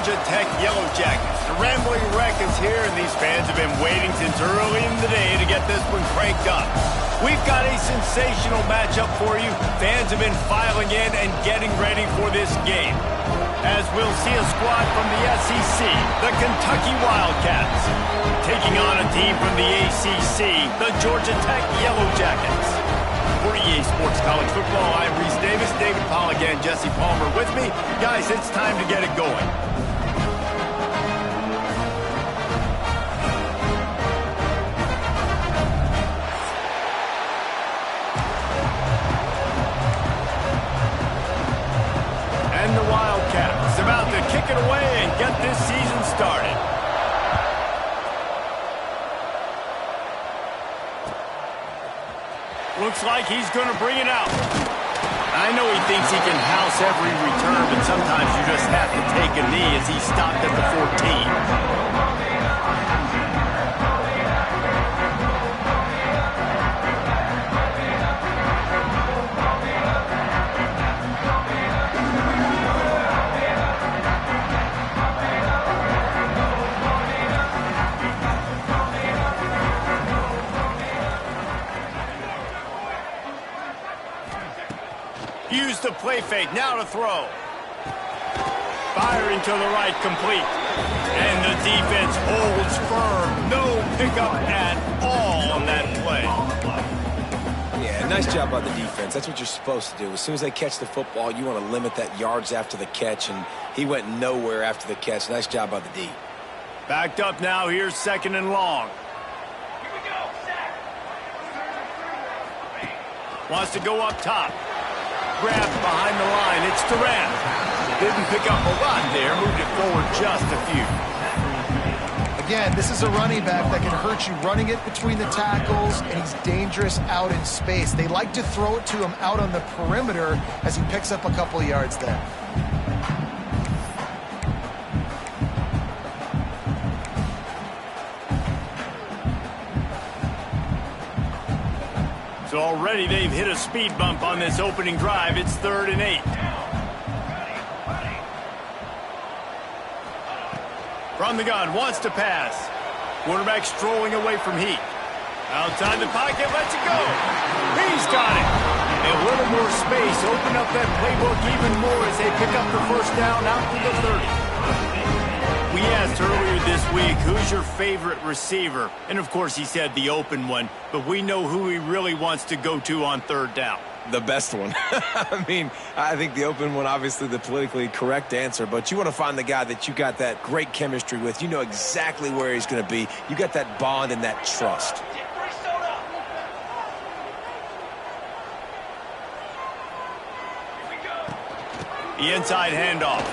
Georgia Tech Yellow Jackets. The Rambling Wreck is here, and these fans have been waiting since early in the day to get this one cranked up. We've got a sensational matchup for you. Fans have been filing in and getting ready for this game. As we'll see a squad from the SEC, the Kentucky Wildcats, taking on a team from the ACC, the Georgia Tech Yellow Jackets. For EA Sports College Football, I'm Reese Davis, David Pollack, and Jesse Palmer with me. Guys, it's time to get it going. And the Wildcats about to kick it away and get this season started. Looks like he's going to bring it out. I know he thinks he can house every return, but sometimes you just have to take a knee as he stopped at the 14. Use the play fake, now to throw. Firing to the right, complete. And the defense holds firm. No pickup at all on that play. Yeah, nice job by the defense. That's what you're supposed to do. As soon as they catch the football, you want to limit that yards after the catch, and he went nowhere after the catch. Nice job by the D. Backed up now, here's 2nd and long. Wants to go up top. Grabbed behind the line, it's Durant. Didn't pick up a lot there, moved it forward just a few. Again, this is a running back that can hurt you running it between the tackles, and he's dangerous out in space. They like to throw it to him out on the perimeter as he picks up a couple of yards there. So already they've hit a speed bump on this opening drive. It's 3rd and 8. From the gun, wants to pass. Quarterback strolling away from heat. Outside the pocket, lets it go. He's got it. A little more space, open up that playbook even more as they pick up the 1st down out to the 30. We asked earlier this week, who's your favorite receiver? And, of course, he said the open one, but we know who he really wants to go to on 3rd down. The best one. I mean, I think the open one, obviously the politically correct answer, but you want to find the guy that you got that great chemistry with. You know exactly where he's going to be. You got that bond and that trust. The inside handoff.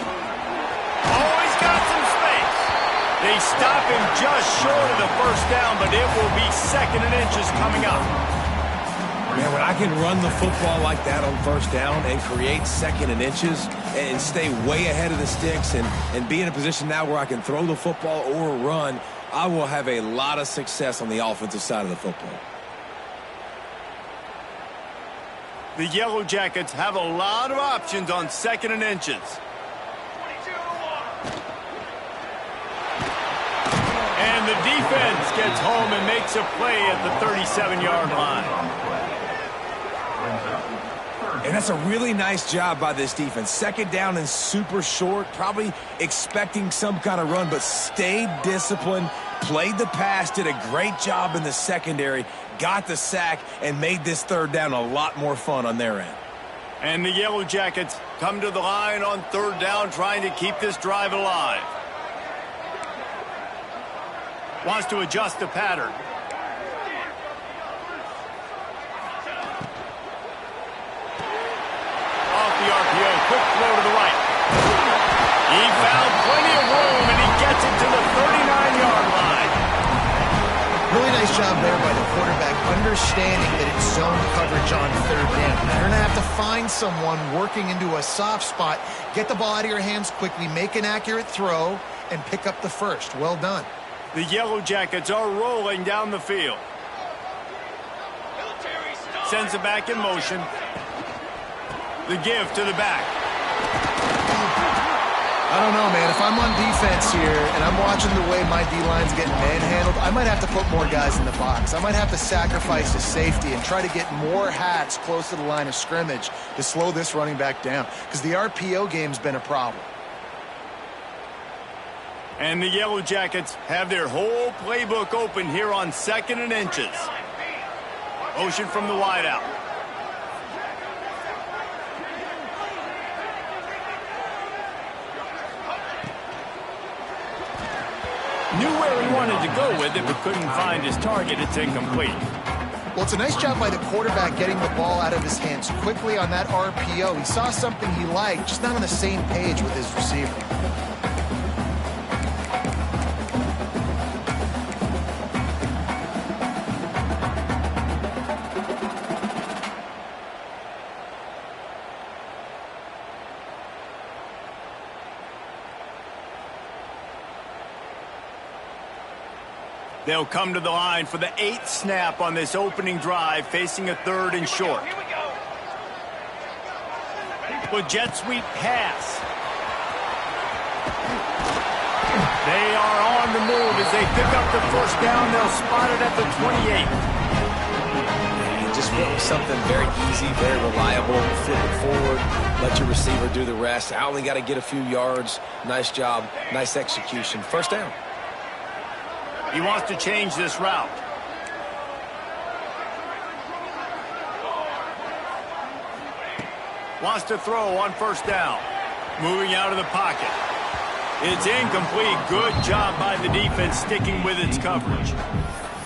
Oh, he's got some space. They stop him just short of the 1st down, but it will be 2nd and inches coming up. Man, when I can run the football like that on 1st down and create 2nd and inches and stay way ahead of the sticks and be in a position now where I can throw the football or run, I will have a lot of success on the offensive side of the football. The Yellow Jackets have a lot of options on 2nd and inches. And the defense gets home and makes a play at the 37-yard line. And that's a really nice job by this defense. 2nd down and super short, probably expecting some kind of run, but stayed disciplined, played the pass, did a great job in the secondary, got the sack, and made this 3rd down a lot more fun on their end. And the Yellow Jackets come to the line on 3rd down, trying to keep this drive alive. Wants to adjust the pattern. Off the RPO, quick throw to the right. He found plenty of room, and he gets it to the 39-yard line. Really nice job there by the quarterback, understanding that it's zone coverage on 3rd down. Now, you're going to have to find someone working into a soft spot, get the ball out of your hands quickly, make an accurate throw, and pick up the 1st. Well done. The Yellow Jackets are rolling down the field. Sends it back in motion. The give to the back. A I don't know, man. If I'm on defense here and I'm watching the way my D-line's getting manhandled, I might have to put more guys in the box. I might have to sacrifice his safety and try to get more hats close to the line of scrimmage to slow this running back down, because the RPO game's been a problem. And the Yellow Jackets have their whole playbook open here on 2nd and inches. Motion from the wideout. Knew where he wanted to go with it, but couldn't find his target. It's incomplete. Well, it's a nice job by the quarterback getting the ball out of his hands quickly on that RPO. He saw something he liked, just not on the same page with his receiver. They'll come to the line for the 8th snap on this opening drive, facing a 3rd and short. With jet sweep pass. They are on the move as they pick up the 1st down. They'll spot it at the 28. And just went with something very easy, very reliable. Flip it forward, let your receiver do the rest. I only got to get a few yards. Nice job, nice execution. 1st down. He wants to change this route. Wants to throw on 1st down. Moving out of the pocket. It's incomplete. Good job by the defense sticking with its coverage.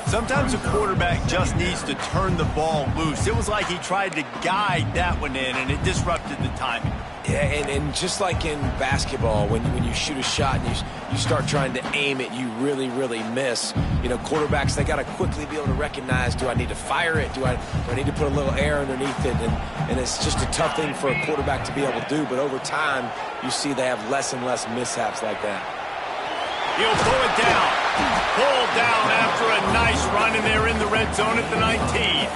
Sometimes a quarterback just needs to turn the ball loose. It was like he tried to guide that one in, and it disrupted the timing. Yeah, and just like in basketball, when you shoot a shot and you start trying to aim it, you really, really miss. You know, quarterbacks, they got to quickly be able to recognize, do I need to fire it? Do I need to put a little air underneath it? And it's just a tough thing for a quarterback to be able to do. But over time, you see they have less and less mishaps like that. He'll pull it down. Pulled down after a nice run, and they're in the red zone at the 19.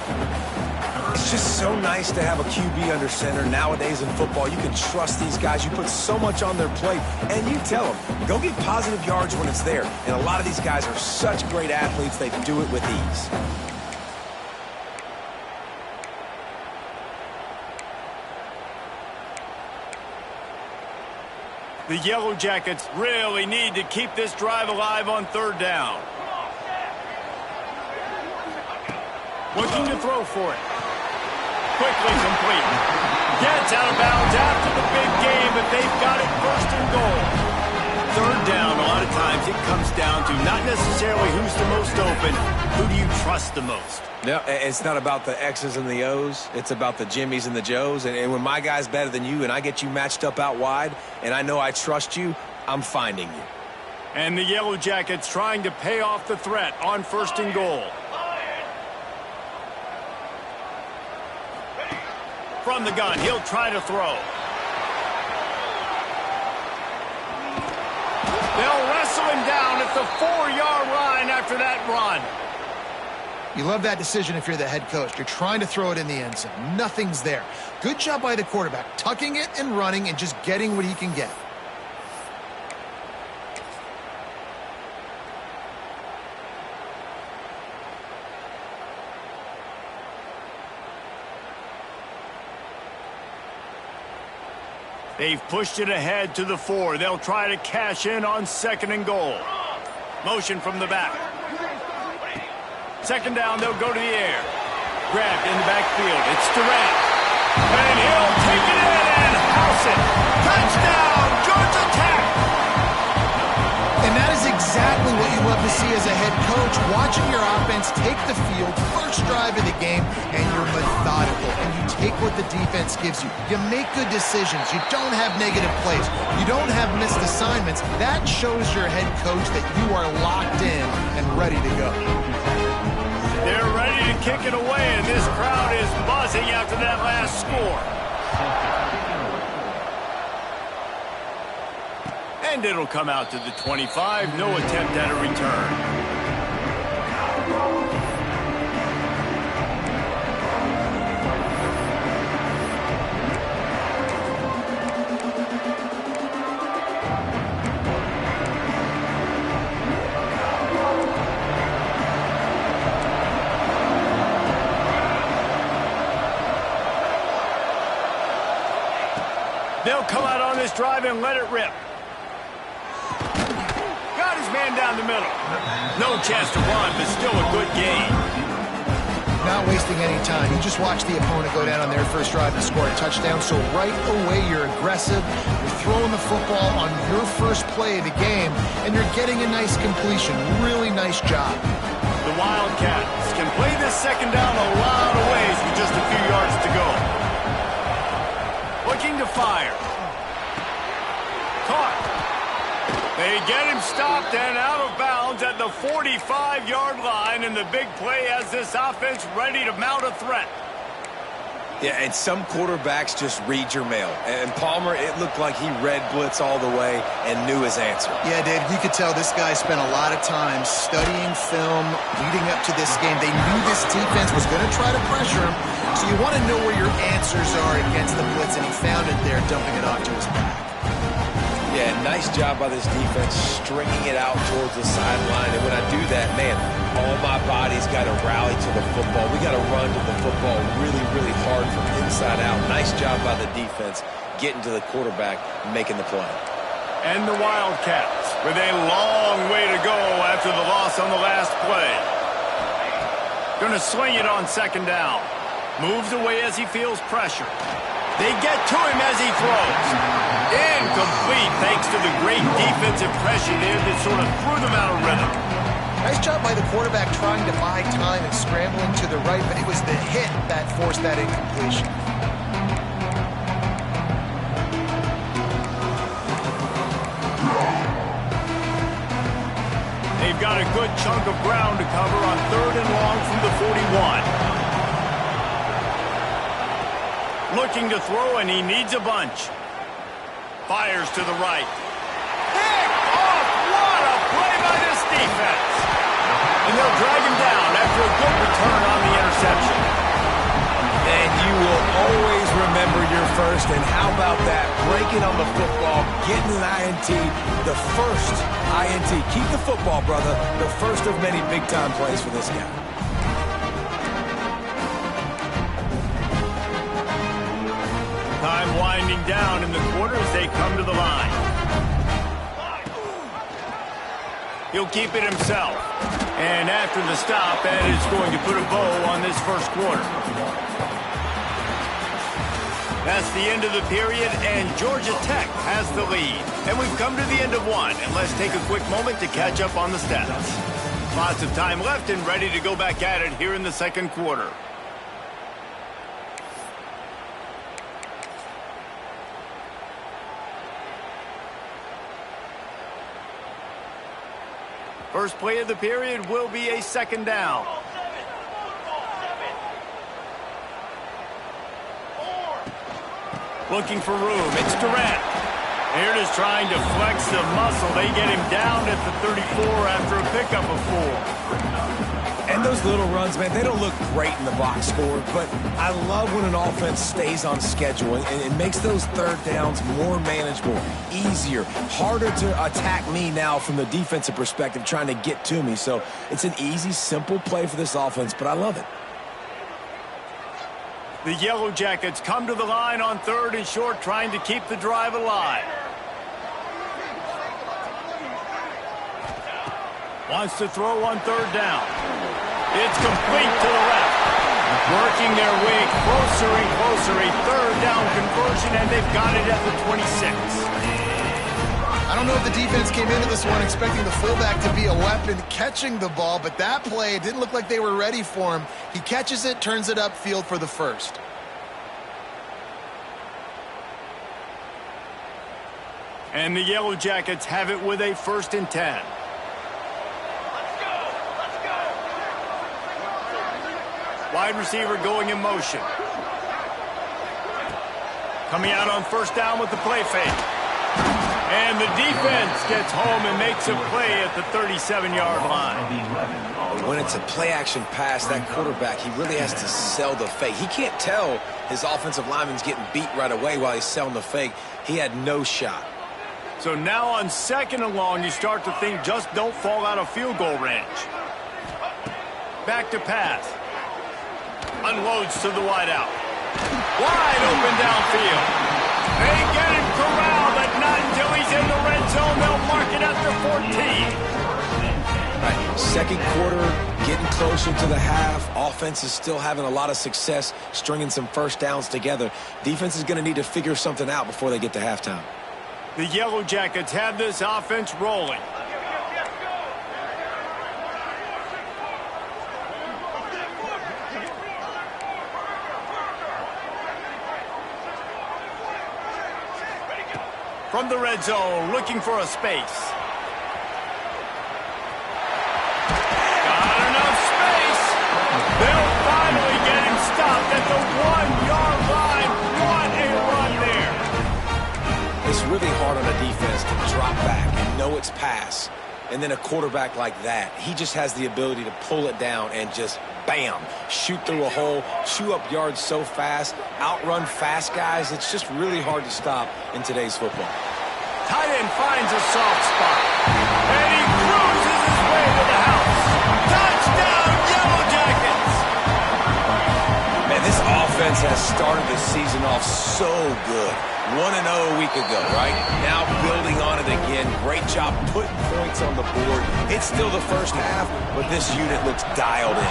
It's just so nice to have a QB under center. Nowadays in football, you can trust these guys. You put so much on their plate, and you tell them, go get positive yards when it's there. And a lot of these guys are such great athletes, they do it with ease. The Yellow Jackets really need to keep this drive alive on 3rd down. Looking to throw for it. Quickly complete. Gets out of bounds after the big game, but they've got it 1st and goal. 3rd down, a lot of times it comes down to not necessarily who's the most open, who do you trust the most? No, it's not about the X's and the O's. It's about the Jimmies and the Joes. And when my guy's better than you and I get you matched up out wide and I know I trust you, I'm finding you. And the Yellow Jackets trying to pay off the threat on 1st and goal. From the gun, he'll try to throw. They'll wrestle him down at the 4-yard line after that run. You love that decision if you're the head coach. You're trying to throw it in the end zone. Nothing's there. Good job by the quarterback, tucking it and running and just getting what he can get. They've pushed it ahead to the 4. They'll try to cash in on 2nd and goal. Motion from the back. 2nd down, they'll go to the air. Grabbed in the backfield. It's Durant. And he'll take it in and house it. Touchdown, Georgia Tech. And that is exactly what you love to see as a head coach. Watching your offense take the field, 1st drive of the game, and you're methodical. And you take what the defense gives you. You make good decisions. You don't have negative plays. You don't have missed assignments. That shows your head coach that you are locked in and ready to go. They're ready to kick it away, and this crowd is buzzing after that last score. And it'll come out to the 25. No attempt at a return. this drive and let it rip. Got his man down the middle. No chance to run, but still a good gain. Not wasting any time. You just watch the opponent go down on their first drive and score a touchdown. So right away, you're aggressive. You're throwing the football on your first play of the game, and you're getting a nice completion. Really nice job. The Wildcats can play this second down a lot of ways with just a few yards to go. Looking to fire. Caught. They get him stopped and out of bounds at the 45-yard line, and the big play has this offense ready to mount a threat. Yeah, and some quarterbacks just read your mail. And Palmer, it looked like he read blitz all the way and knew his answer. Yeah, Dave, you could tell this guy spent a lot of time studying film leading up to this game. They knew this defense was going to try to pressure him, so you want to know where your answers are against the blitz, and he found it there, dumping it off to his back. Yeah, nice job by this defense stringing it out towards the sideline. And when I do that, man, all my body's got to rally to the football. We got to run to the football really, really hard from inside out. Nice job by the defense getting to the quarterback and making the play. And the Wildcats with a long way to go after the loss on the last play. Going to sling it on second down. Moves away as he feels pressure. They get to him as he throws. Incomplete thanks to the great defensive pressure there that sort of threw them out of rhythm. Nice job by the quarterback trying to buy time and scrambling to the right, but it was the hit that forced that incompletion. They've got a good chunk of ground to cover on third and long from the 41. Looking to throw, and he needs a bunch. Fires to the right. Pick off! What a play by this defense! And they'll drag him down after a good return on the interception. And you will always remember your first. And how about that? Breaking on the football, getting an INT, the first INT. Keep the football, brother. The first of many big-time plays for this guy. Time winding down in the quarter as they come to the line. He'll keep it himself. And after the stop, that is going to put a bow on this first quarter. That's the end of the period, and Georgia Tech has the lead. And we've come to the end of one, and let's take a quick moment to catch up on the stats. Lots of time left and ready to go back at it here in the second quarter. First play of the period will be a second down. Looking for room. It's Durant. Here it is trying to flex the muscle. They get him down at the 34 after a pickup of 4. And those little runs, man, they don't look great in the box score, but I love when an offense stays on schedule and it makes those third downs more manageable, easier, harder to attack me now from the defensive perspective trying to get to me. So it's an easy, simple play for this offense, but I love it. The Yellow Jackets come to the line on third and short, trying to keep the drive alive. Wants to throw on third down. It's complete to the left. Working their way closer and closer. A third down conversion, and they've got it at the 26. I don't know if the defense came into this one expecting the fullback to be a weapon catching the ball, but that play, it didn't look like they were ready for him. He catches it, turns it upfield for the first. And the Yellow Jackets have it with a 1st and 10. Wide receiver going in motion. Coming out on first down with the play fake. And the defense gets home and makes a play at the 37-yard line. When it's a play-action pass, that quarterback, he really has to sell the fake. He can't tell his offensive lineman's getting beat right away while he's selling the fake. He had no shot. So now on second and long, you start to think just don't fall out of field goal range. Back to pass. Unloads to the wideout. Wide open downfield. They get him corralled, but Not until he's in the red zone. They'll mark it at the 14. Right. Second quarter, getting closer to the half. Offense is still having a lot of success stringing some first downs together. Defense is going to need to figure something out before they get to halftime. The Yellow Jackets have this offense rolling. From the red zone, looking for a space. Got enough space. They'll finally get him stopped at the 1-yard line. What a run there. It's really hard on a defense to drop back and know it's pass. And then a quarterback like that, he just has the ability to pull it down and just, bam, shoot through a hole, chew up yards so fast, outrun fast guys. It's just really hard to stop in today's football. Tight end finds a soft spot. And he cruises his way to the house. Touchdown, Yellow Jackets! Man, this offense has started the season off so good. 1-0 a week ago, right? Now building on it again. Great job putting points on the board. It's still the first half, but this unit looks dialed in.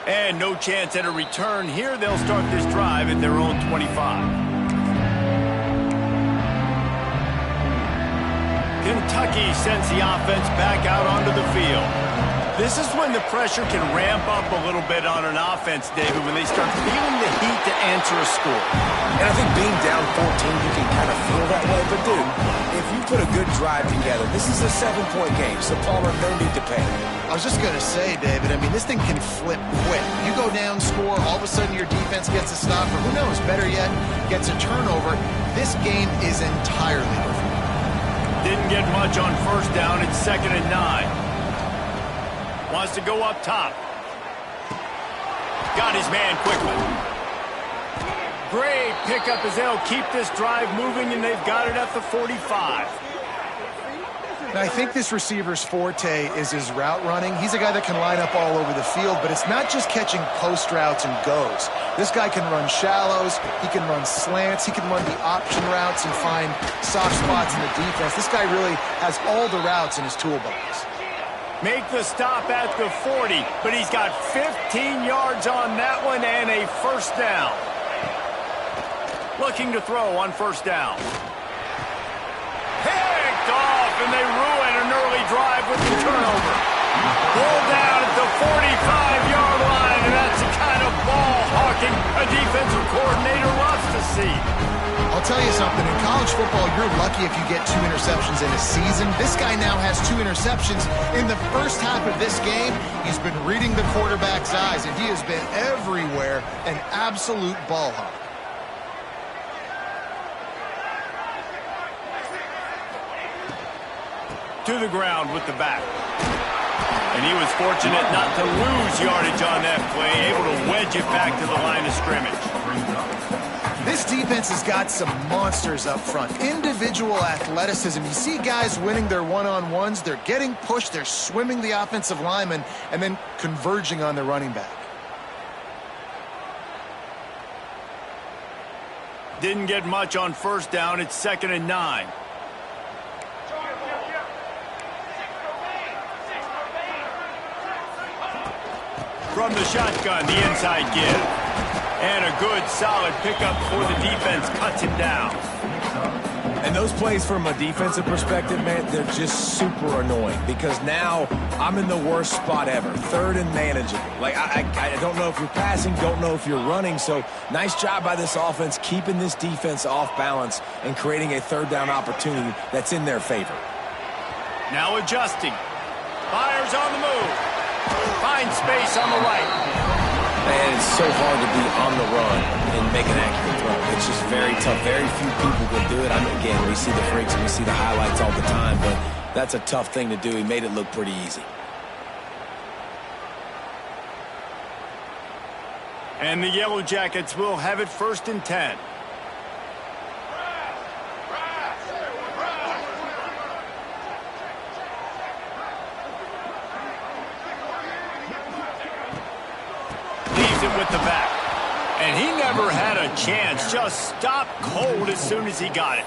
And no chance at a return here. They'll start this drive at their own 25. Kentucky sends the offense back out onto the field. This is when the pressure can ramp up a little bit on an offense, David, when they start feeling the heat to answer a score. And I think being down 14, you can kind of feel that way. But, dude, if you put a good drive together, this is a 7-point game, so Palmer, no need to panic. I was just going to say, David, I mean, this thing can flip quick. You go down, score, all of a sudden your defense gets a stop, or who knows, better yet, gets a turnover. This game is entirely different. Didn't get much on first down. It's 2nd and 9. Wants to go up top. Got his man quickly. Great pickup as they'll keep this drive moving, and they've got it at the 45. Now, I think this receiver's forte is his route running. He's a guy that can line up all over the field, but it's not just catching post routes and goes. This guy can run shallows, he can run slants, he can run the option routes and find soft spots in the defense. This guy really has all the routes in his toolbox. Make the stop at the 40, but he's got 15 yards on that one and a first down. Looking to throw on first down. Picked off, and they ruin an early drive with the turnover. Pulled down at the 45-yard line, and that's the kind of ball hawking a defensive coordinator loves to see. I'll tell you something, in college football, you're lucky if you get 2 interceptions in a season. This guy now has 2 interceptions. In the first half of this game, he's been reading the quarterback's eyes, and he has been everywhere, an absolute ball hawk. To the ground with the back. And he was fortunate not to lose yardage on that play, able to wedge it back to the line of scrimmage. This defense has got some monsters up front. Individual athleticism. You see guys winning their one-on-ones. They're getting pushed. They're swimming the offensive lineman and then converging on the running back. Didn't get much on first down. It's 2nd and 9. From the shotgun, the inside give. And a good, solid pickup for the defense. Cuts him down. And those plays from a defensive perspective, man, they're just super annoying because now I'm in the worst spot ever. 3rd and manageable. Like, I don't know if you're passing, don't know if you're running. So nice job by this offense keeping this defense off balance and creating a 3rd down opportunity that's in their favor. Now adjusting. Fires on the move. Finds space on the right. Man, it's so hard to be on the run and make an accurate throw. It's just very tough. Very few people can do it. I mean, again, we see the freaks and we see the highlights all the time, but that's a tough thing to do. He made it look pretty easy. And the Yellow Jackets will have it 1st and 10. With the back. And he never had a chance. Just stopped cold as soon as he got it.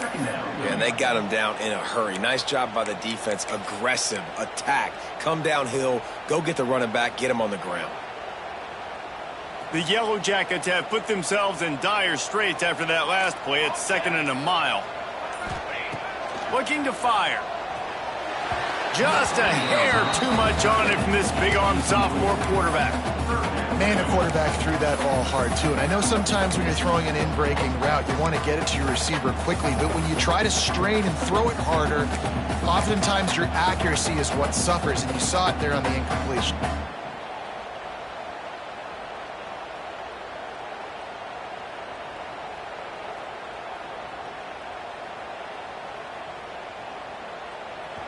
Yeah, and they got him down in a hurry. Nice job by the defense. Aggressive attack. Come downhill, go get the running back, get him on the ground. The Yellow Jackets have put themselves in dire straits after that last play. It's 2nd and a mile. Looking to fire. Just a hair too much on it from this big-armed sophomore quarterback. Man, the quarterback threw that ball hard, too. And I know sometimes when you're throwing an in-breaking route, you want to get it to your receiver quickly. But when you try to strain and throw it harder, oftentimes your accuracy is what suffers. And you saw it there on the incompletion.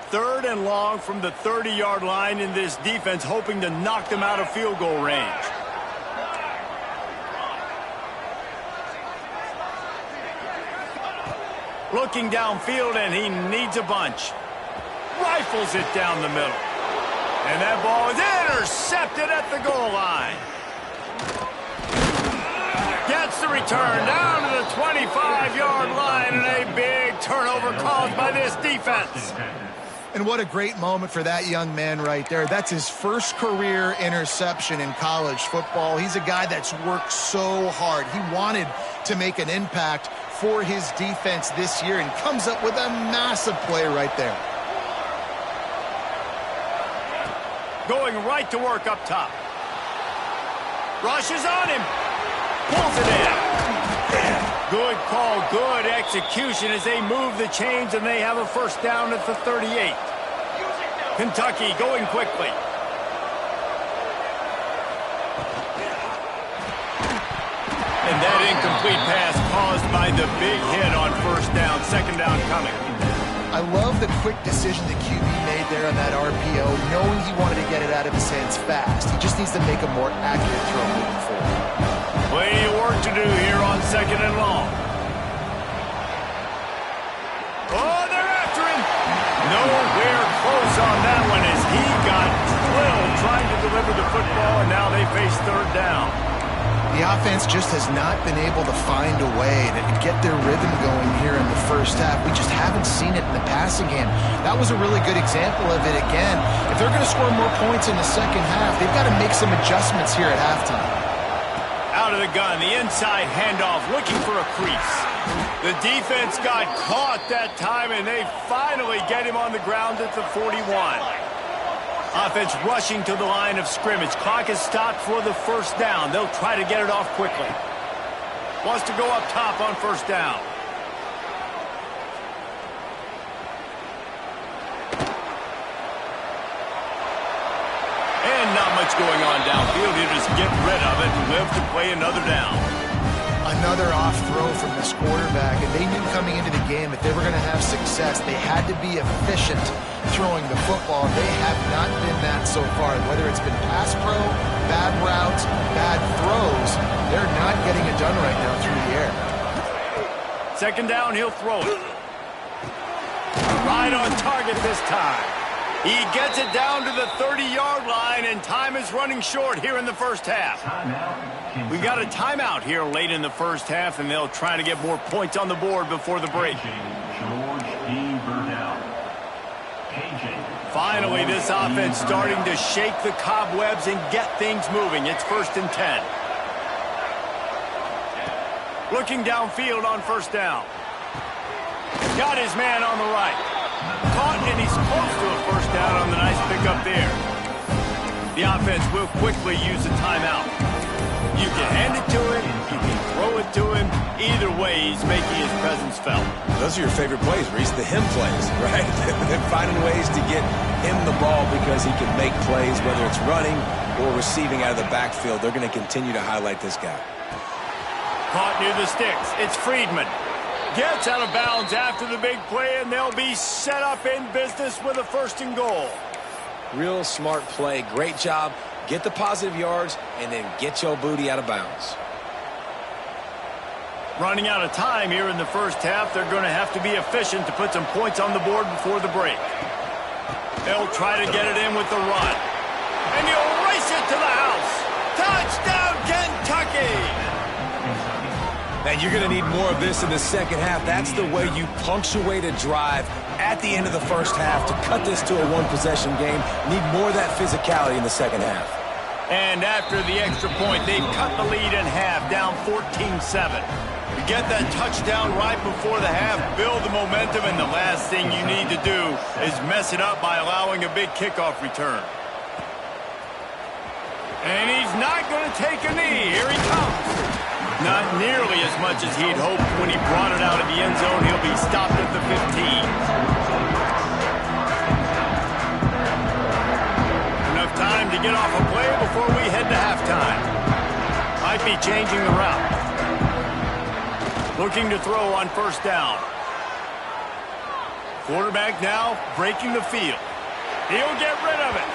Third and long from the 30-yard line in this defense, hoping to knock them out of field goal range. Looking downfield, and he needs a bunch. Rifles it down the middle. And that ball is intercepted at the goal line. Gets the return down to the 25-yard line, and a big turnover caused by this defense. And what a great moment for that young man right there. That's his first career interception in college football. He's a guy that's worked so hard. He wanted to make an impact for his defense this year and comes up with a massive play right there. Going right to work up top. Rushes on him. Pulls it in. Good call, good execution as they move the chains, and they have a first down at the 38. Kentucky going quickly. And that incomplete pass caused by the big hit on first down. 2nd down coming. I love the quick decision the QB made there on that RPO, knowing he wanted to get it out of his hands fast. He just needs to make a more accurate throw moving forward. Plenty of work to do here on 2nd and long. Oh, they're after him. Nowhere close on that one as he got drilled trying to deliver the football, and now they face 3rd down. The offense just has not been able to find a way to get their rhythm going here in the first half. We just haven't seen it in the passing game. That was a really good example of it again. If they're going to score more points in the second half, they've got to make some adjustments here at halftime. Out of the gun, the inside handoff, looking for a crease. The defense got caught that time, and they finally get him on the ground at the 41. Offense rushing to the line of scrimmage. Clock is stopped for the first down. They'll try to get it off quickly. Wants to go up top on first down. And not much going on downfield. He'll just get rid of it and live to play another down. Another off throw from this quarterback, and they knew coming into the game if they were going to have success, they had to be efficient throwing the football. They have not been that so far. Whether it's been pass pro, bad routes, bad throws, they're not getting it done right now through the air. 2nd down, he'll throw it. Right on target this time. He gets it down to the 30-yard line, and time is running short here in the first half. We've got a timeout here late in the first half, and they'll try to get more points on the board before the break. Finally, this offense starting to shake the cobwebs and get things moving. It's 1st and 10. Looking downfield on first down. Got his man on the right. Caught, and he's close to a first down on the nice pickup there. The offense will quickly use a timeout. You can hand it to him, you can throw it to him. Either way, he's making his presence felt. Those are your favorite plays, Reese, the him plays, right? They're finding ways to get him the ball because he can make plays, whether it's running or receiving out of the backfield. They're going to continue to highlight this guy. Caught near the sticks. It's Friedman. Gets out of bounds after the big play, and they'll be set up in business with a 1st and goal. Real smart play. Great job. Get the positive yards, and then get your booty out of bounds. Running out of time here in the first half. They're going to have to be efficient to put some points on the board before the break. They'll try to get it in with the run. And he'll race it to the house. Touchdown, Kentucky! Kentucky. And you're going to need more of this in the second half. That's the way you punctuate a drive at the end of the first half to cut this to a one-possession game. Need more of that physicality in the second half. And after the extra point, they've cut the lead in half, down 14-7. You get that touchdown right before the half, build the momentum, and the last thing you need to do is mess it up by allowing a big kickoff return. And he's not going to take a knee. Here he comes. Not nearly as much as he'd hoped when he brought it out of the end zone. He'll be stopped at the 15. Enough time to get off a play before we head to halftime. Might be changing the route. Looking to throw on first down. Quarterback now breaking the field. He'll get rid of it.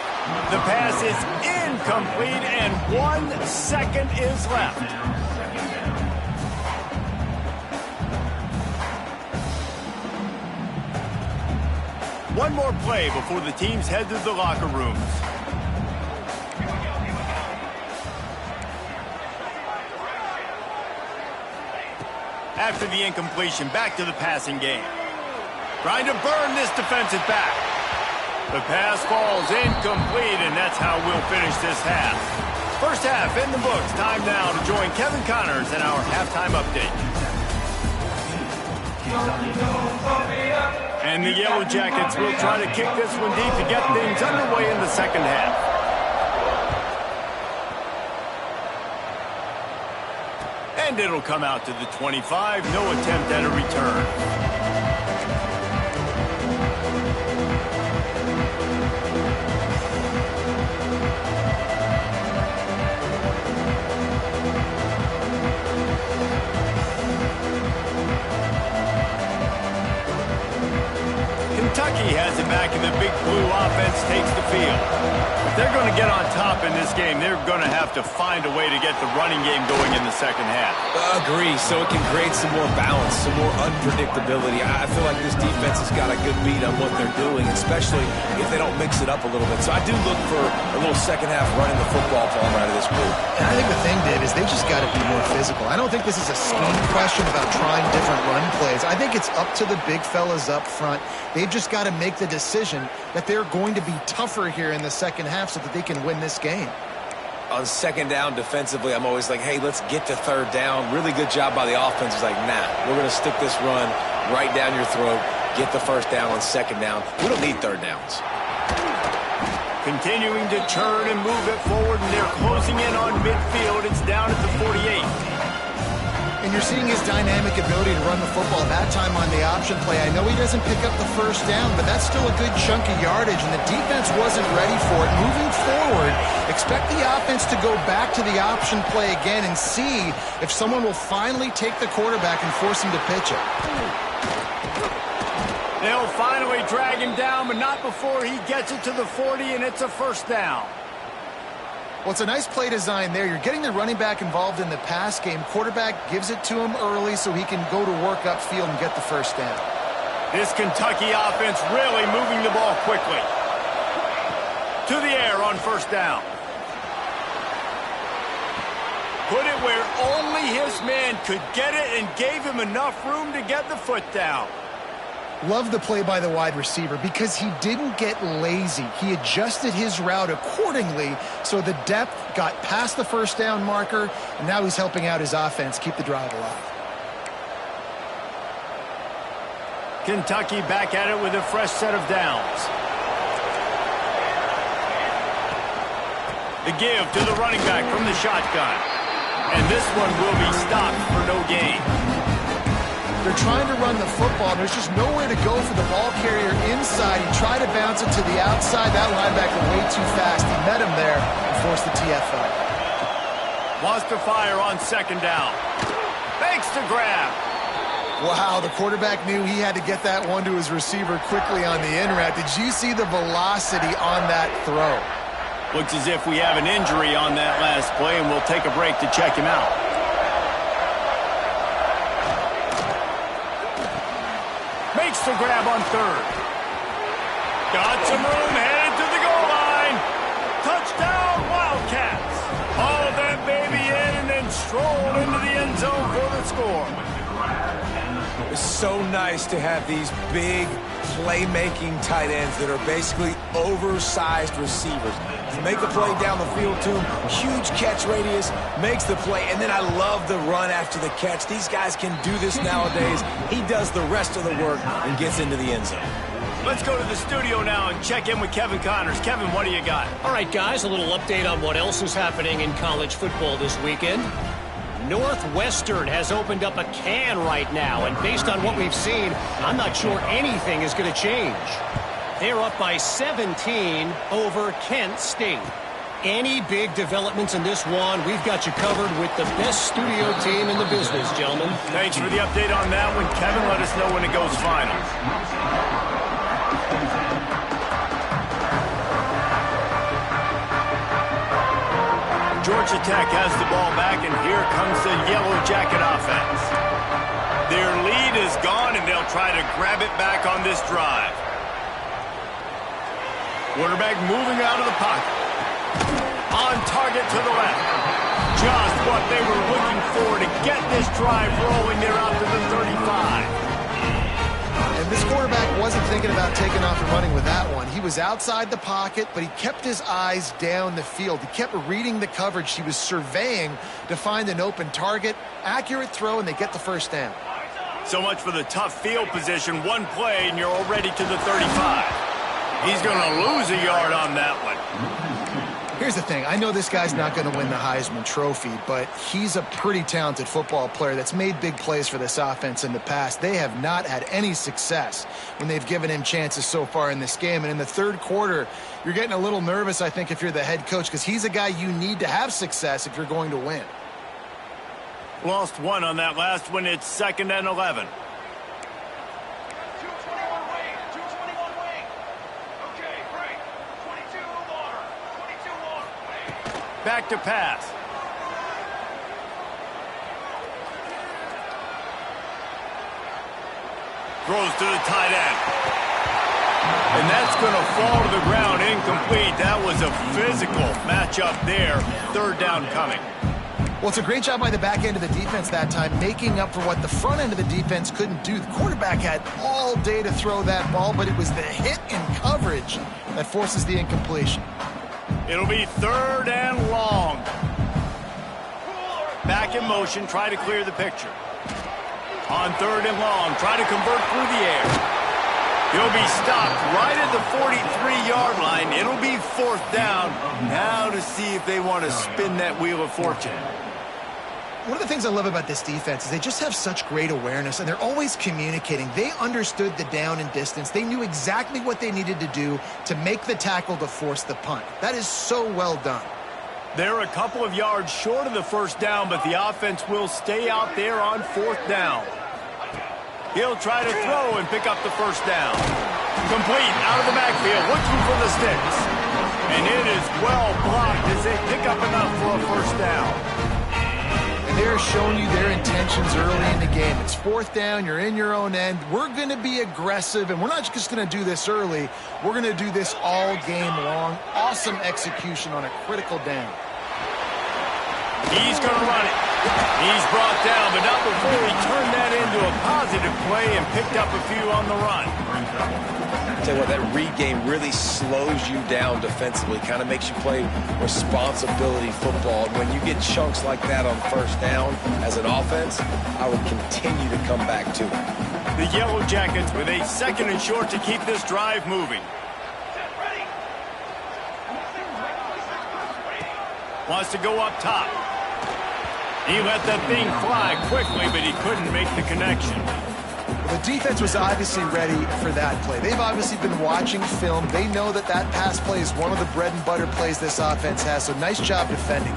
The pass is incomplete, and 1 second is left. One more play before the teams head to the locker rooms. After the incompletion, back to the passing game. Trying to burn this defensive back. The pass falls incomplete, and that's how we'll finish this half. First half in the books. Time now to join Kevin Connors in our halftime update. And the Yellow Jackets will try to kick this one deep to get things underway in the second half. And it'll come out to the 25. No attempt at a return. Kentucky has it back, and the big blue offense takes the field. If they're going to get on top in this game, they're going to have to find a way to get the running game going in the second half. Agree, so it can create some more balance, some more unpredictability. I feel like this defense has got a good beat on what they're doing, especially if they don't mix it up a little bit. So I do look for a little second half running the football ball out of this group. And I think the thing, Dave, is they just got to be more physical. I don't think this is a scheme question about trying different run plays. I think it's up to the big fellas up front. They've just got to make the decision that they're going to be tougher here in the second half so that they can win this game. On second down defensively, I'm always like, hey, let's get to third down. Really good job by the offense. It's like, nah, we're going to stick this run right down your throat, get the first down on second down. We don't need third downs. Continuing to turn and move it forward, and they're closing in on midfield. It's down at the 48. And you're seeing his dynamic ability to run the football. That time on the option play, I know he doesn't pick up the first down, but that's still a good chunk of yardage, and the defense wasn't ready for it. Moving forward, expect the offense to go back to the option play again and see if someone will finally take the quarterback and force him to pitch it. They'll finally drag him down, but not before he gets it to the 40, and it's a first down. Well, it's a nice play design there. You're getting the running back involved in the pass game. Quarterback gives it to him early so he can go to work upfield and get the first down. This Kentucky offense really moving the ball quickly. To the air on first down. Put it where only his man could get it and gave him enough room to get the foot down. Love the play by the wide receiver because he didn't get lazy. He adjusted his route accordingly, so the depth got past the first down marker, and now he's helping out his offense keep the drive alive. Kentucky back at it with a fresh set of downs. The give to the running back from the shotgun. And this one will be stopped for no gain. They're trying to run the football. There's just nowhere to go for the ball carrier inside. He tried to bounce it to the outside. That linebacker way too fast. He met him there and forced the TFL. Wants to fire on second down. Fakes to grab. Wow, the quarterback knew he had to get that one to his receiver quickly on the in route. Did you see the velocity on that throw? Looks as if we have an injury on that last play, and we'll take a break to check him out. Makes the grab on third. Got some room, headed to the goal line. Touchdown, Wildcats. All that baby in and then so nice to have these big playmaking tight ends that are basically oversized receivers. To make a play down the field to him, huge catch radius, makes the play, and then I love the run after the catch. These guys can do this nowadays. He does the rest of the work and gets into the end zone. Let's go to the studio now and check in with Kevin Connors. Kevin, what do you got? All right, guys, a little update on what else is happening in college football this weekend. Northwestern has opened up a can right now, and based on what we've seen, I'm not sure anything is going to change. They're up by 17 over Kent State. Any big developments in this one, we've got you covered with the best studio team in the business, gentlemen. Thanks for the update on that one. Kevin, let us know when it goes final. Georgia Tech has the ball back, and here comes the Yellow Jacket offense. Their lead is gone, and they'll try to grab it back on this drive. Quarterback moving out of the pocket. On target to the left. Just what they were looking for to get this drive rolling. They're out to the 35. And this quarterback wasn't thinking about taking off and running with that one. He was outside the pocket, but he kept his eyes down the field. He kept reading the coverage. He was surveying to find an open target. Accurate throw, and they get the first down. So much for the tough field position. One play, and you're already to the 35. He's going to lose a yard on that one. Here's the thing. I know this guy's not going to win the Heisman Trophy, but he's a pretty talented football player that's made big plays for this offense in the past. They have not had any success when they've given him chances so far in this game. And in the third quarter, you're getting a little nervous, I think, if you're the head coach, because he's a guy you need to have success if you're going to win. Lost one on that last one. It's 2nd and 11. Back to pass. Throws to the tight end. And that's going to fall to the ground incomplete. That was a physical matchup there. 3rd down coming. Well, it's a great job by the back end of the defense that time, making up for what the front end of the defense couldn't do. The quarterback had all day to throw that ball, but it was the hit in coverage that forces the incompletion. It'll be 3rd and long. Back in motion, try to clear the picture. On 3rd and long, try to convert through the air. He'll be stopped right at the 43-yard line. It'll be 4th down. Now to see if they want to spin that wheel of fortune. One of the things I love about this defense is they just have such great awareness, and they're always communicating. They understood the down and distance. They knew exactly what they needed to do to make the tackle to force the punt. That is so well done. They're a couple of yards short of the 1st down, but the offense will stay out there on 4th down. He'll try to throw and pick up the 1st down. Complete out of the backfield, looking for the sticks. And it is well blocked as they pick up enough for a 1st down. They're showing you their intentions early in the game. It's 4th down. You're in your own end. We're going to be aggressive, and we're not just going to do this early. We're going to do this all game long. Awesome execution on a critical down. He's going to run it. He's brought down, but not before he turned that into a positive play and picked up a few on the run. I tell you what, that read game really slows you down defensively, kind of makes you play responsibility football. And when you get chunks like that on 1st down as an offense, I would continue to come back to it. The Yellow Jackets with a 2nd and short to keep this drive moving. Wants to go up top. He let that thing fly quickly, but he couldn't make the connection. The defense was obviously ready for that play. They've obviously been watching film. They know that that pass play is one of the bread and butter plays this offense has, so nice job defending.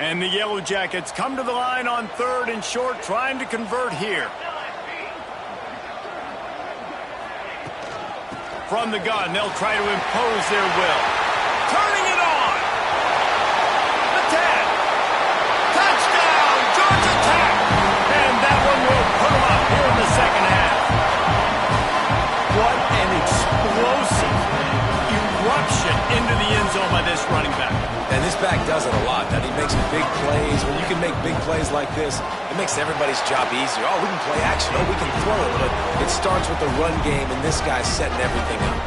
And the Yellow Jackets come to the line on 3rd and short, trying to convert here. From the gun, they'll try to impose their will. Turning it on! The 10! Touchdown, Georgia Tech! And that one will put them up here in the 2nd half. What an explosive eruption into the end zone by this running back. And this back does it a lot, that he makes big plays. When you can make big plays like this, it makes everybody's job easier. Oh, we can play action. Oh, we can throw it. But it starts with the run game, and this guy's setting everything up.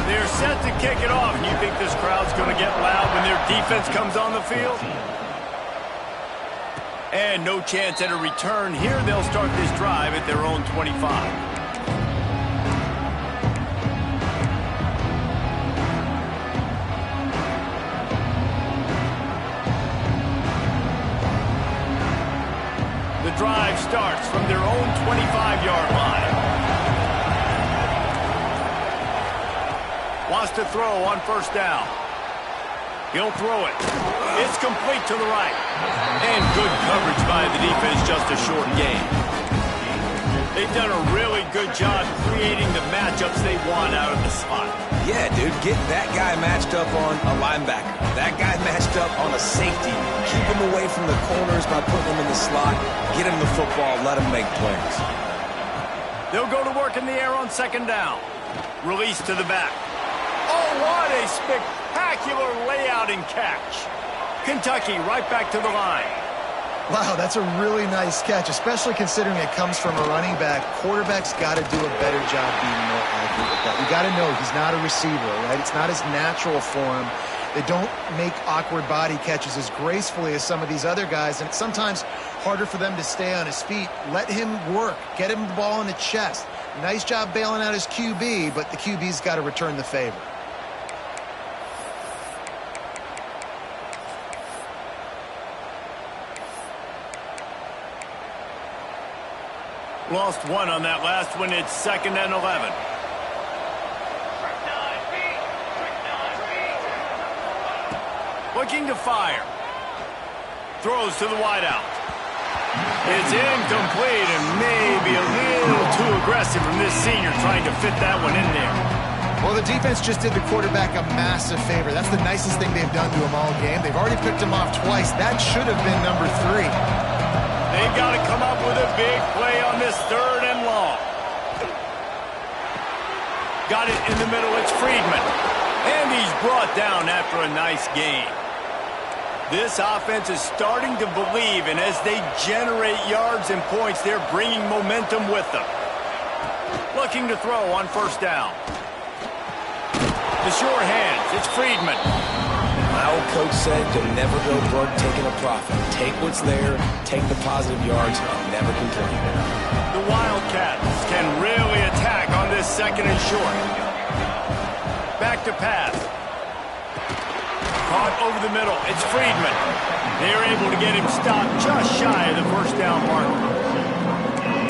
They're set to kick it off. And you think this crowd's going to get loud when their defense comes on the field? And no chance at a return here. They'll start this drive at their own 25. The drive starts from their own 25-yard line. Wants to throw on first down. He'll throw it. It's complete to the right. And good coverage by the defense, just a short gain. They've done a really good job creating the matchups they want out of the slot. Yeah, dude, get that guy matched up on a linebacker. That guy matched up on a safety. Keep him away from the corners by putting him in the slot. Get him the football. Let him make plays. They'll go to work in the air on second down. Release to the back. Oh, what a spectacular layout and catch. Kentucky right back to the line. Wow, that's a really nice catch, especially considering it comes from a running back. Quarterback's got to do a better job being more accurate with that. You got to know he's not a receiver, right? It's not his natural form. They don't make awkward body catches as gracefully as some of these other guys, and it's sometimes harder for them to stay on his feet. Let him work. Get him the ball in the chest. Nice job bailing out his QB, but the QB's got to return the favor. Lost one on that last one. It's 2nd and 11. Looking to fire. Throws to the wideout. It's incomplete and maybe a little too aggressive from this senior trying to fit that one in there. Well, the defense just did the quarterback a massive favor. That's the nicest thing they've done to him all game. They've already picked him off twice. That should have been number 3. They've got to come up with a big play on this 3rd and long. Got it in the middle. It's Friedman. And he's brought down after a nice gain. This offense is starting to believe, and as they generate yards and points, they're bringing momentum with them. Looking to throw on first down. The sure hands. It's Friedman. My old coach said to never go broke taking a profit. Take what's there, take the positive yards, and never complain. The Wildcats can really attack on this 2nd and short. Back to pass. Caught over the middle. It's Friedman. They're able to get him stopped just shy of the first down marker.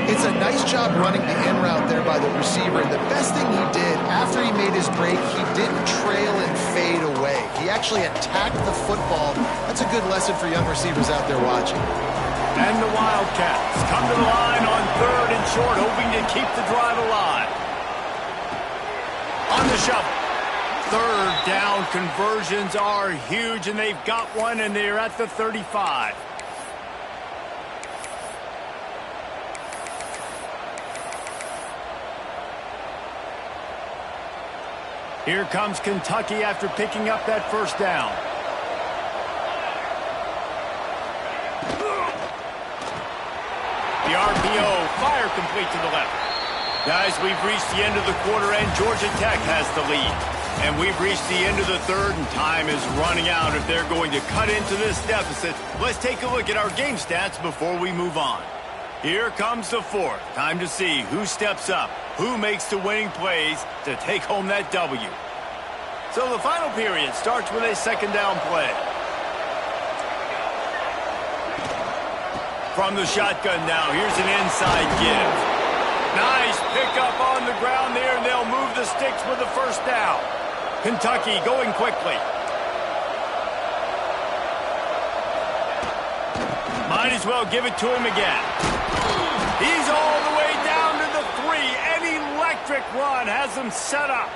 It's a nice job running the in route there by the receiver. And the best thing he did after he made his break, he didn't trail and fade away. He actually attacked the football. That's a good lesson for young receivers out there watching. And the Wildcats come to the line on 3rd and short, hoping to keep the drive alive. On the shovel. 3rd down conversions are huge, and they've got one, and they're at the 35. Here comes Kentucky after picking up that first down. The RPO, fire complete to the left. Guys, we've reached the end of the quarter, and Georgia Tech has the lead. And we've reached the end of the 3rd, and time is running out if they're going to cut into this deficit. Let's take a look at our game stats before we move on. Here comes the 4th. Time to see who steps up, who makes the winning plays to take home that W. So the final period starts with a 2nd down play. From the shotgun now, here's an inside give. Nice pickup on the ground there, and they'll move the sticks with the first down. Kentucky going quickly. Might as well give it to him again. He's all the way down to the 3. An electric run has him set up.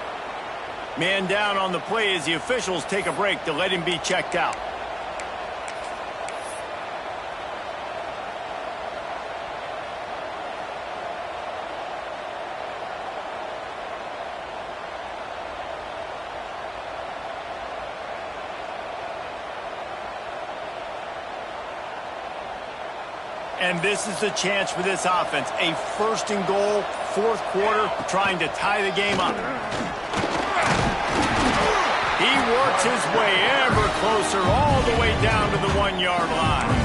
Man down on the play as the officials take a break to let him be checked out. And this is the chance for this offense. A first and goal, fourth quarter, trying to tie the game up. He works his way ever closer all the way down to the 1-yard line.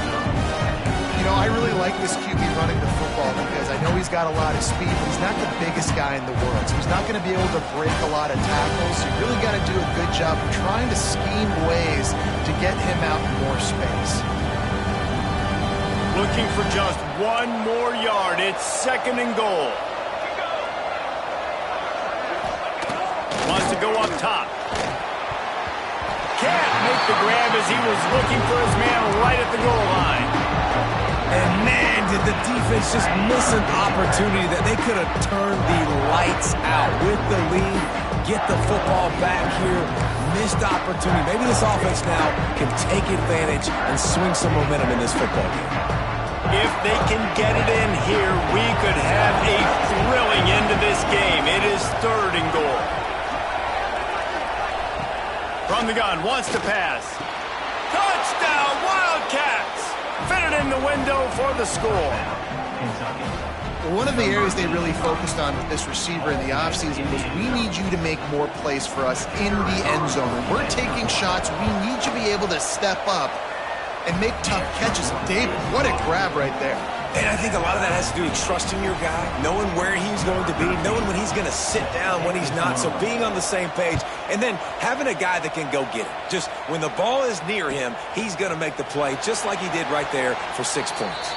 You know, I really like this QB running the football because I know he's got a lot of speed, but he's not the biggest guy in the world. So he's not going to be able to break a lot of tackles. You really got to do a good job of trying to scheme ways to get him out in more space. Looking for just one more yard. It's second and goal. Wants to go up top. Can't make the grab as he was looking for his man right at the goal line. And man, did the defense just miss an opportunity that they could have turned the lights out with the lead, get the football back here. Missed opportunity. Maybe this offense now can take advantage and swing some momentum in this football game. If they can get it in here, we could have a thrilling end to this game. It is third and goal. From the gun, wants to pass. Touchdown, Wildcats! Fit it in the window for the score. One of the areas they really focused on with this receiver in the offseason was we need you to make more plays for us in the end zone. When we're taking shots, we need you to be able to step up and make tough catches. David, what a grab right there. And I think a lot of that has to do with trusting your guy, knowing where he's going to be, knowing when he's going to sit down, when he's not. So being on the same page, and then having a guy that can go get it. Just when the ball is near him, he's going to make the play, just like he did right there for 6 points.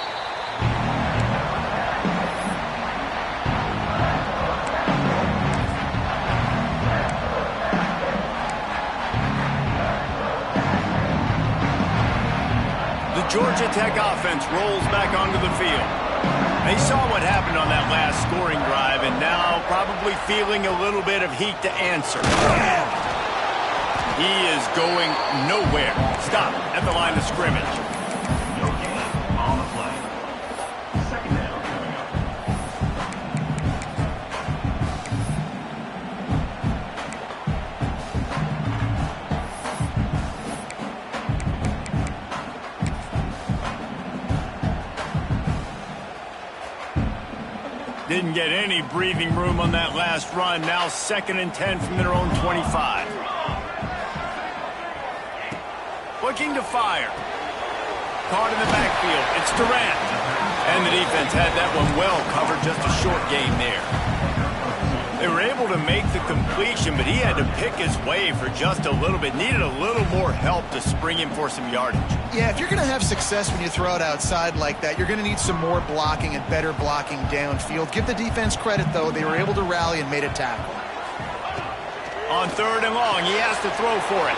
Georgia Tech offense rolls back onto the field. They saw what happened on that last scoring drive and now probably feeling a little bit of heat to answer. He is going nowhere. Stop at the line of scrimmage. No gain on the play. Second down. Didn't get any breathing room on that last run. Now 2nd and 10 from their own 25. Looking to fire. Caught in the backfield. It's Durant. And the defense had that one well covered. Just a short gain there. They were able to make the completion, but he had to pick his way for just a little bit. Needed a little more help to spring him for some yardage. Yeah, if you're going to have success when you throw it outside like that, you're going to need some more blocking and better blocking downfield. Give the defense credit, though. They were able to rally and made a tackle. On 3rd and long, he has to throw for it.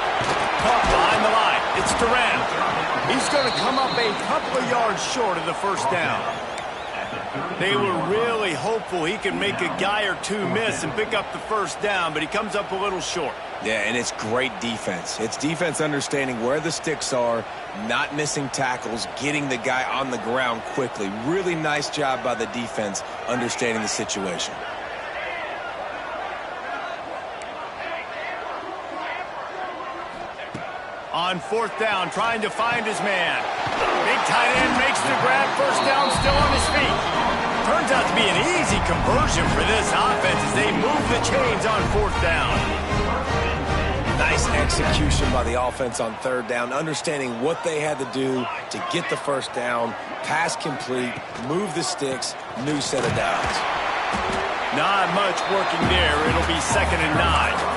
Caught behind the line. It's Durant. He's going to come up a couple of yards short of the first down. They were really hopeful he could make a guy or two miss and pick up the first down, but he comes up a little short. Yeah, and it's great defense. It's defense understanding where the sticks are, not missing tackles, getting the guy on the ground quickly. Really nice job by the defense understanding the situation. On 4th down, trying to find his man. Big tight end makes the grab. First down, still on his feet. Turns out to be an easy conversion for this offense as they move the chains on 4th down. Nice execution by the offense on 3rd down, understanding what they had to do to get the first down, pass complete, move the sticks, new set of downs. Not much working there. It'll be 2nd and 9.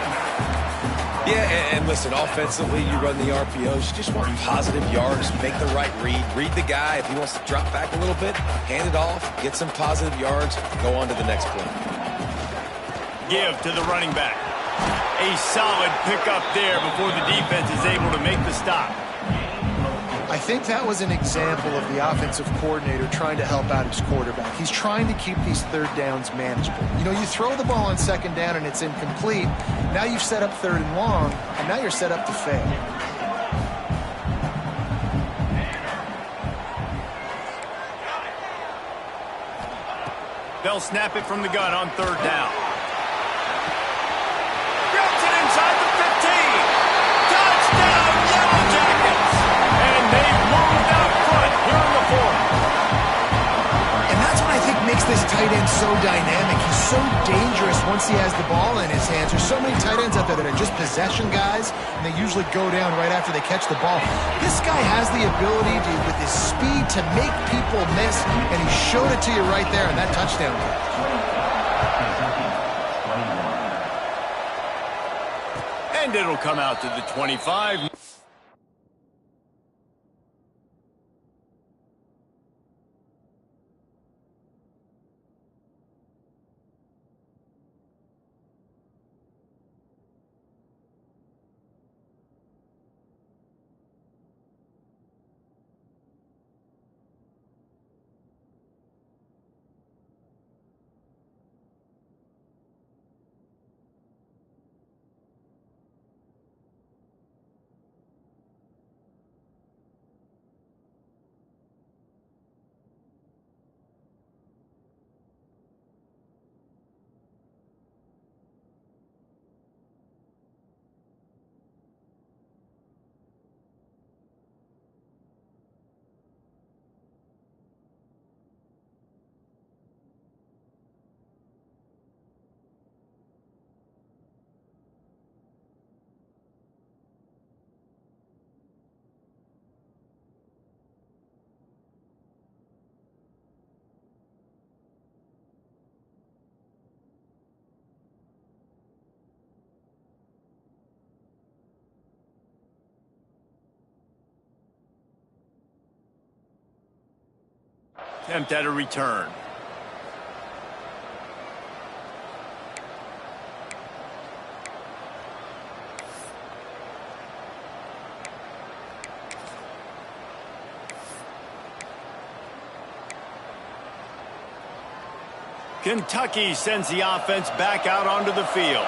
Yeah, and listen, offensively, you run the RPOs. You just want positive yards, make the right read the guy. If he wants to drop back a little bit, hand it off, get some positive yards, go on to the next play. Give to the running back. A solid pickup there before the defense is able to make the stop. I think that was an example of the offensive coordinator trying to help out his quarterback. He's trying to keep these 3rd downs manageable. You know, you throw the ball on 2nd down and it's incomplete. Now you've set up 3rd and long, and now you're set up to fail. They'll snap it from the gun on 3rd down. Grabs it inside the 15. Touchdown, Yellow Jackets! And they've moved out front here in the 4th. tight end so dynamic. He's so dangerous once he has the ball in his hands. There's so many tight ends out there that are just possession guys, and they usually go down right after they catch the ball. This guy has the ability to, with his speed, to make people miss, and he showed it to you right there in that touchdown catch. And it'll come out to the 25. Attempt at a return. Kentucky sends the offense back out onto the field.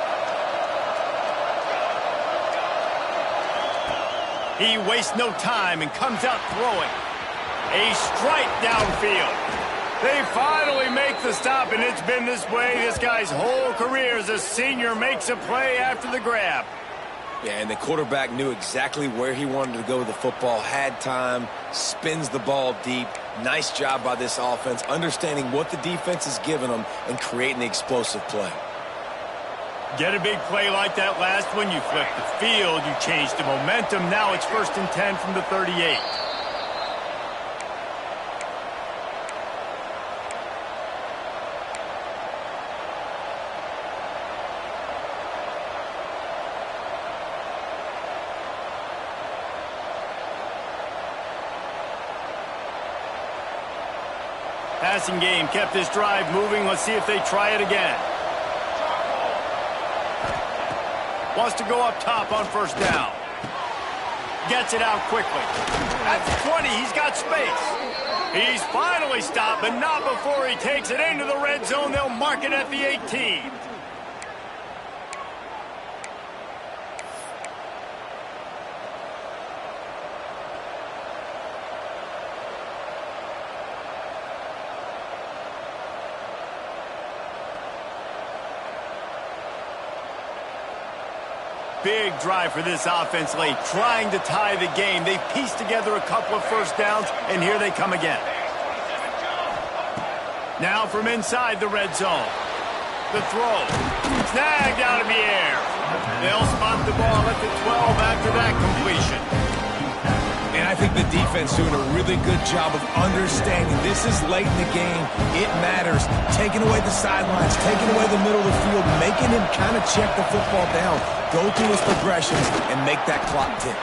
He wastes no time and comes out throwing. A strike downfield. They finally make the stop, and it's been this way this guy's whole career as a senior. Makes a play after the grab. Yeah, and the quarterback knew exactly where he wanted to go with the football, had time, spins the ball deep. Nice job by this offense, understanding what the defense is giving them and creating the explosive play. Get a big play like that last one, you flip the field, you change the momentum. Now it's 1st and 10 from the 38. Passing game kept this drive moving. Let's see if they try it again. Wants to go up top on 1st down. Gets it out quickly. At the 20, he's got space. He's finally stopped, but not before he takes it into the red zone. They'll mark it at the 18. Big drive for this offense late, trying to tie the game. They pieced together a couple of 1st downs, and here they come again. Now from inside the red zone. The throw. Snagged out of the air. They'll spot the ball at the 12 after that completion. And I think the defense doing a really good job of understanding this is late in the game. It matters. Taking away the sidelines, taking away the middle of the field, making him kind of check the football down, go through his progressions, and make that clock tick.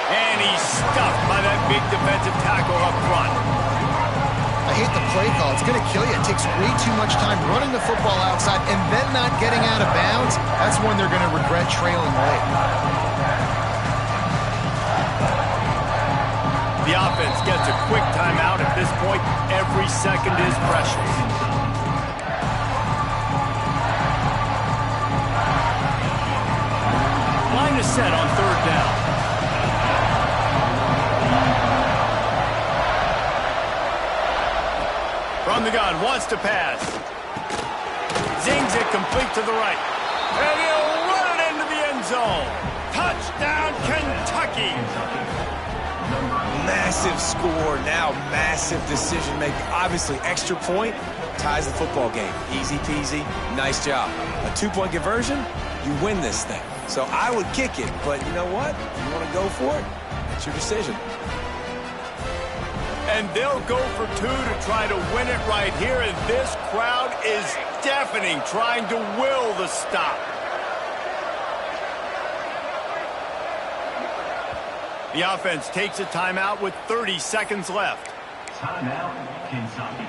And he's stuffed by that big defensive tackle up front. I hate the play call. It's going to kill you. It takes way too much time running the football outside and then not getting out of bounds. That's when they're going to regret trailing late. The offense gets a quick timeout. At this point, every second is precious. Line is set on 3rd down. From the gun, wants to pass. Zings it complete to the right. And he'll run it into the end zone. Touchdown, Kentucky. massive score, now massive decision-making. Obviously, extra point ties the football game. Easy peasy, nice job. A 2-point conversion, you win this thing. So I would kick it, but you know what? If you want to go for it, it's your decision. And they'll go for 2 to try to win it right here, and this crowd is deafening, trying to will the stop. The offense takes a timeout with 30 seconds left. Timeout, Kentucky.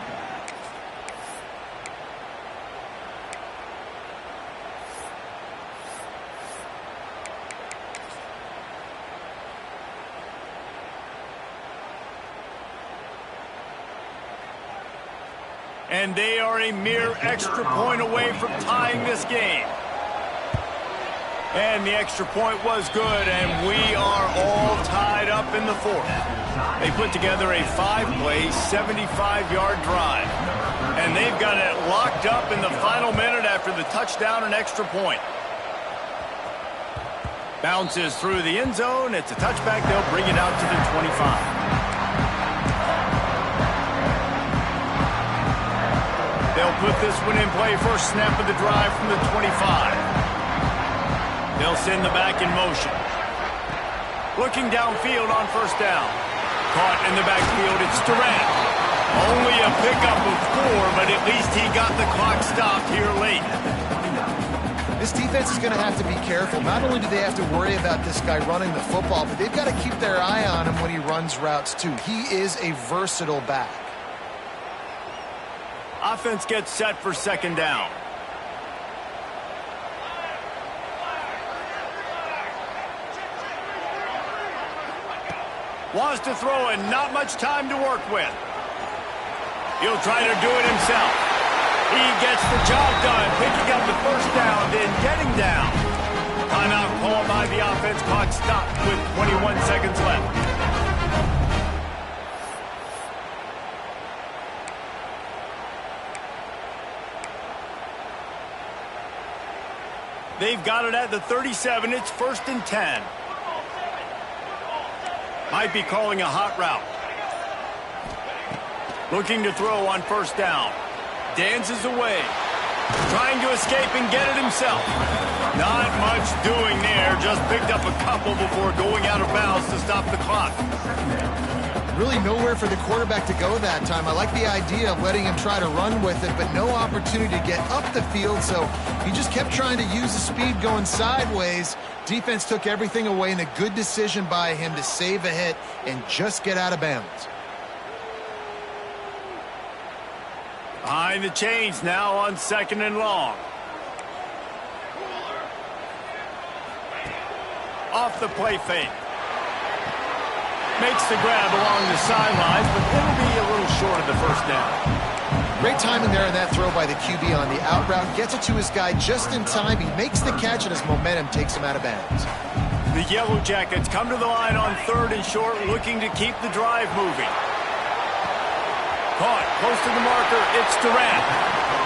And they are a mere extra point away from tying this game. And the extra point was good, and we are all tied up in the fourth. They put together a 5-play, 75-yard drive. And they've got it locked up in the final minute after the touchdown and extra point. Bounces through the end zone. It's a touchback. They'll bring it out to the 25. They'll put this one in play. First snap of the drive from the 25. They'll send the back in motion. Looking downfield on first down. Caught in the backfield, it's Durant. Only a pickup of 4, but at least he got the clock stopped here late. This defense is going to have to be careful. Not only do they have to worry about this guy running the football, but they've got to keep their eye on him when he runs routes too. He is a versatile back. Offense gets set for second down. Wants to throw and not much time to work with. He'll try to do it himself. He gets the job done, picking up the first down, then getting down. Timeout called by the offense. Clock stopped with 21 seconds left. They've got it at the 37. It's 1st and 10. Might be calling a hot route. Looking to throw on first down. Dances away. Trying to escape and get it himself. Not much doing there. Just picked up a couple before going out of bounds to stop the clock. Really nowhere for the quarterback to go that time. I like the idea of letting him try to run with it, but no opportunity to get up the field, so he just kept trying to use the speed going sideways. Defense took everything away, and a good decision by him to save a hit and just get out of bounds. Behind the chains now on 2nd and long. Off the play fake. Makes the grab along the sidelines, but it'll be a little short of the first down. Great timing there in that throw by the QB on the out route. Gets it to his guy just in time. He makes the catch, and his momentum takes him out of bounds. The Yellow Jackets come to the line on 3rd and short, looking to keep the drive moving. Caught close to the marker. It's Durant.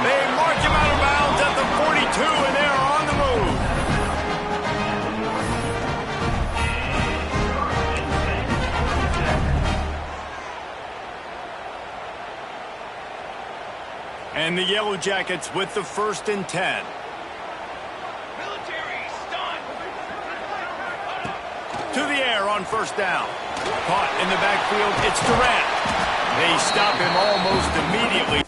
They mark him out of bounds at the 42, and they're on the move. And the Yellow Jackets with the 1st and 10. To the air on first down. Caught in the backfield, it's Durant. They stop him almost immediately.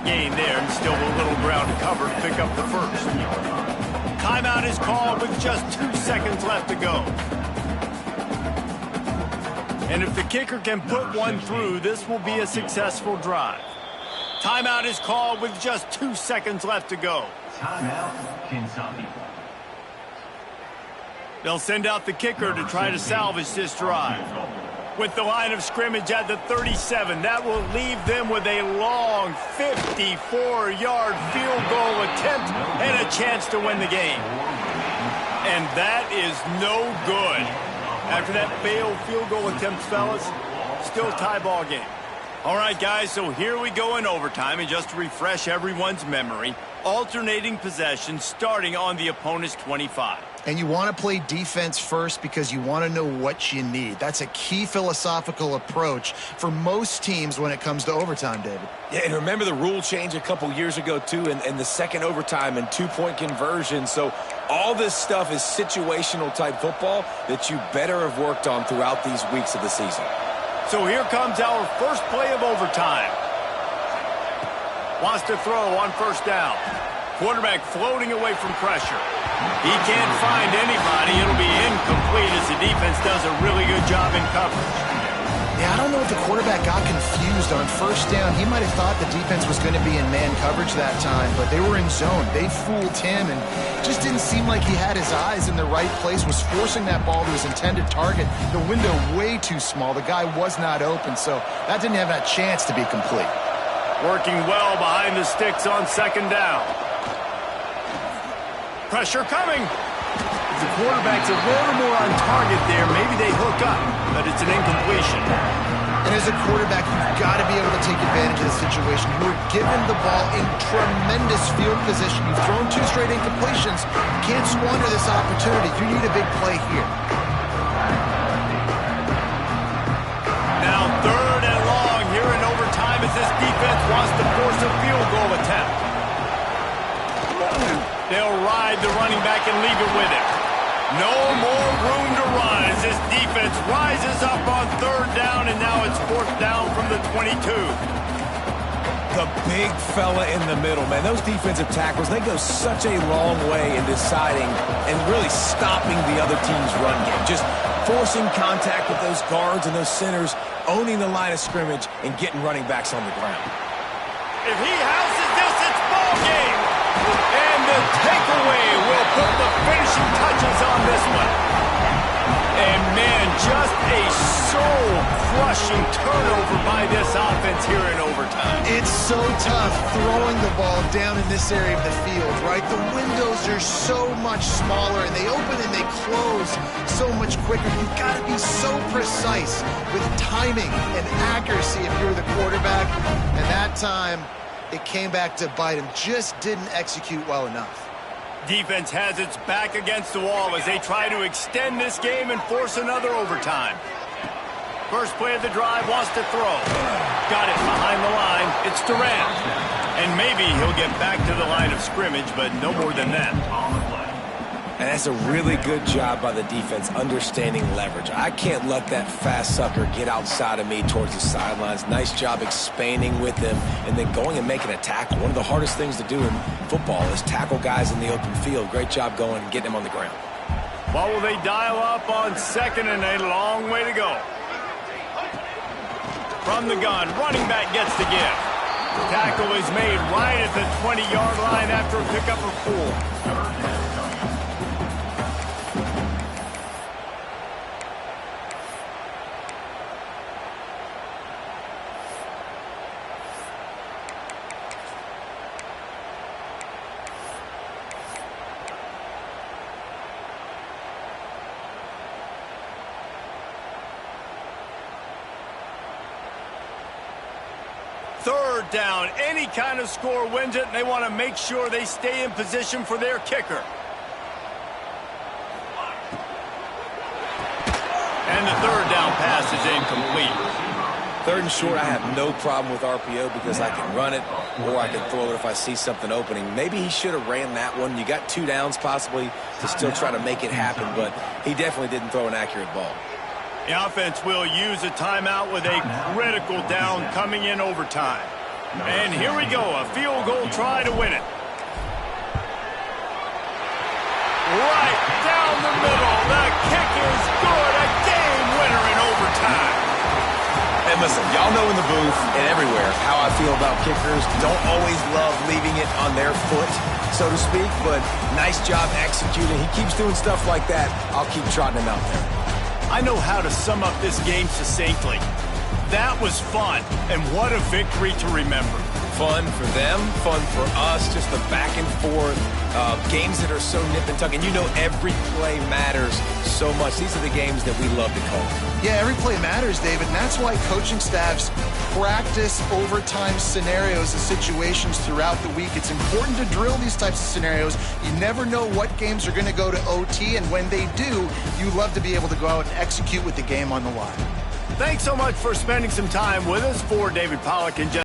Game there, and still a ground to cover to pick up the first. Timeout is called with just 2 seconds left to go. And if the kicker can put one through, this will be a successful drive. Timeout is called with just 2 seconds left to go. Timeout, Kentucky. They'll send out the kicker to try to salvage this drive. With the line of scrimmage at the 37, that will leave them with a long 54-yard field goal attempt and a chance to win the game. And that is no good. After that failed field goal attempt, fellas, still tie ball game. All right, guys, so here we go in overtime, and just to refresh everyone's memory, alternating possession starting on the opponent's 25. And you want to play defense first because you want to know what you need. That's a key philosophical approach for most teams when it comes to overtime, David. Yeah, and remember the rule change a couple years ago, too, and the second overtime and two-point conversion. So all this stuff is situational-type football that you better have worked on throughout these weeks of the season. So here comes our first play of overtime. Wants to throw on first down. Quarterback floating away from pressure. He can't find anybody. It'll be incomplete as the defense does a really good job in coverage. Yeah, I don't know if the quarterback got confused on first down. He might have thought the defense was going to be in man coverage that time, but they were in zone. They fooled him, and it just didn't seem like he had his eyes in the right place, was forcing that ball to his intended target. The window way too small. The guy was not open, so that didn't have that chance to be complete. Working well behind the sticks on second down. Pressure coming. If the quarterback's a little more on target there, maybe they hook up, but it's an incompletion. And as a quarterback, you've got to be able to take advantage of the situation. You were given the ball in tremendous field position. You've thrown 2 straight incompletions. You can't squander this opportunity. You need a big play here. Now 3rd and long here in overtime as this defense wants to force a field goal attempt. They'll ride the running back and leave it with him. No more room to run as this defense rises up on 3rd down, and now it's 4th down from the 22. The big fella in the middle, man. Those defensive tackles, they go such a long way in deciding and really stopping the other team's run game. Just forcing contact with those guards and those centers, owning the line of scrimmage, and getting running backs on the ground. If he houses this, it's ball game. And the takeaway will put the finishing touches on this one. And, man, just a soul-crushing turnover by this offense here in overtime. It's so tough throwing the ball down in this area of the field, right? The windows are so much smaller, and they open and they close so much quicker. You've got to be so precise with timing and accuracy if you're the quarterback. And that time, it came back to bite him. Just didn't execute well enough. Defense has its back against the wall as they try to extend this game and force another overtime. First play of the drive, wants to throw. Got it behind the line. It's Durant. And maybe he'll get back to the line of scrimmage, but no more than that. And that's a really good job by the defense understanding leverage. I can't let that fast sucker get outside of me towards the sidelines. Nice job expanding with him and then going and making a tackle. One of the hardest things to do in football is tackle guys in the open field. Great job going and getting them on the ground. What will they dial up on 2nd and a long way to go? From the gun, running back gets the give. Tackle is made right at the 20-yard line after a pickup of 4. Third down, any kind of score wins it, and they want to make sure they stay in position for their kicker. And the 3rd down pass is incomplete. 3rd and short, I have no problem with RPO because I can run it or I can throw it if I see something opening. Maybe he should have ran that one. You got 2 downs possibly to still try to make it happen, but he definitely didn't throw an accurate ball. The offense will use a timeout with a critical down coming in overtime. And here we go, a field goal try to win it. right down the middle. The kick is good. A game winner in overtime. And listen, y'all know in the booth and everywhere how I feel about kickers. Don't always love leaving it on their foot, so to speak, but nice job executing. He keeps doing stuff like that. I'll keep trotting him out there. I know how to sum up this game succinctly. That was fun, and what a victory to remember. Fun for them, fun for us, just the back and forth, games that are so nip and tuck. And you know every play matters so much. These are the games that we love to call. Yeah, every play matters, David, and that's why coaching staffs practice overtime scenarios and situations throughout the week. It's important to drill these types of scenarios. You never know what games are going to go to OT, and when they do, you love to be able to go out and execute with the game on the line. Thanks so much for spending some time with us. For David Pollack and Jeff